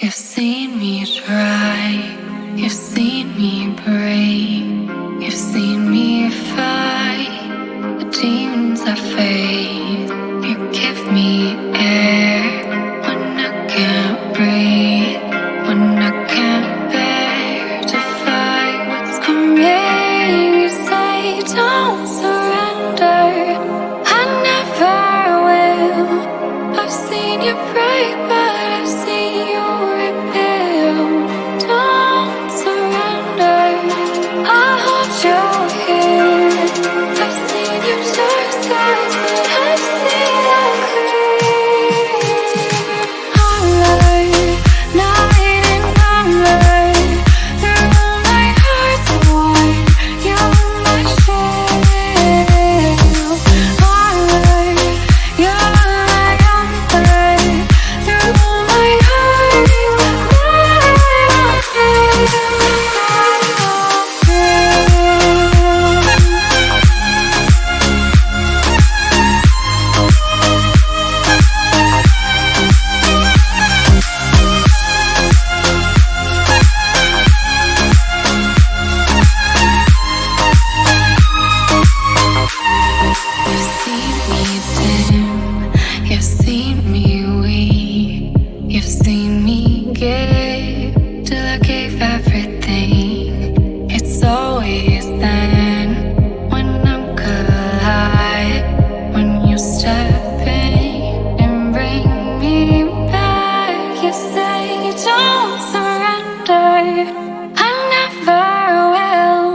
You've seen me try, you've seen me break, you've seen me fight the demons I face. You give me air when I can't breathe, when I can't bear to fight what's coming. You say don't surrender, I never will. I've seen you break, but I've seen you rebuild. Don't surrender, I'll hold you here. I've seen your dark sides, but I've seen them clear. Highlight, night and number, through my heart's wide, you're my shield. Highlight, you're my umber, through my heart, you've seen me dim, you've seen me weak, you've seen me give till I gave everything. It's always then when I'm collide, when you step in and bring me back. You say don't surrender, I never will.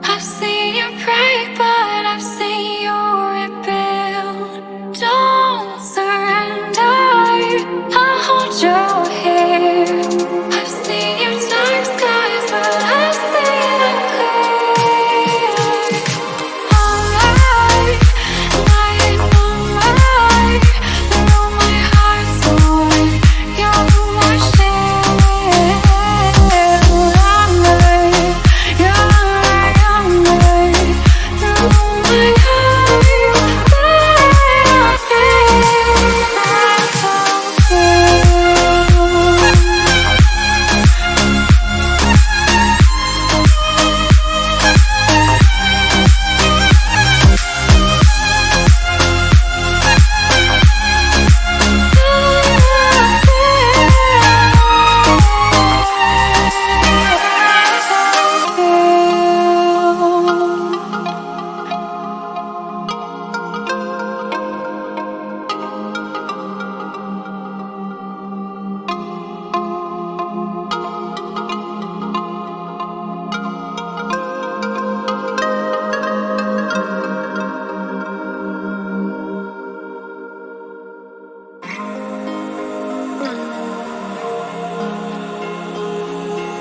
I've seen you break, but I've seen you rebuild. Don't surrender, I'll hold you here. I've seen your dark skies, but I've seen them clear. Alright, night and moonlight, through my heart's wide, you're my shield. Alright, you're my umber, through my heart, I feel.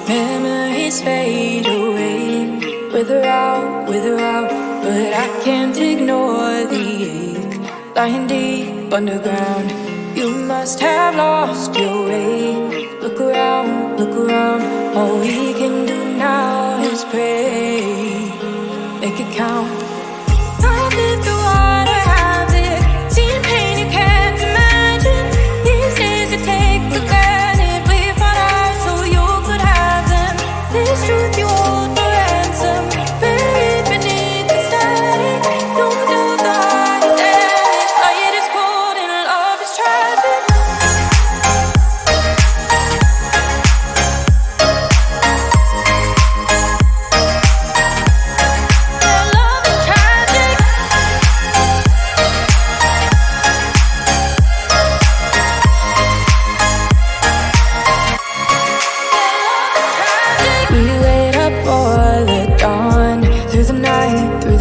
Memories fade away, wither out, but I can't ignore the ache. Lying deep underground, you must have lost your way. Look around, all we can do now is pray. Make it count. I've lived through water habit, seen pain you can't imagine. These days I take for granted, we fought hard so you could have them. This truth you hold for ransom, buried beneath the static. Don't do the heart damage, light is cold and love is tragic. Yeah, love is tragic. We wait up for the dawn, through the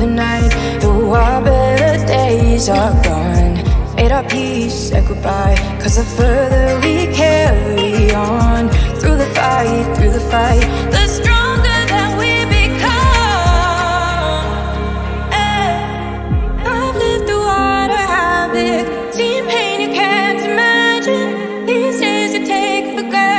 night, though our better days are gone. Made our peace, said goodbye, 'cause the further we carry on, through the fight, the stronger that we become. I've lived through water havoc, seen pain you can't imagine. These days you take for granted.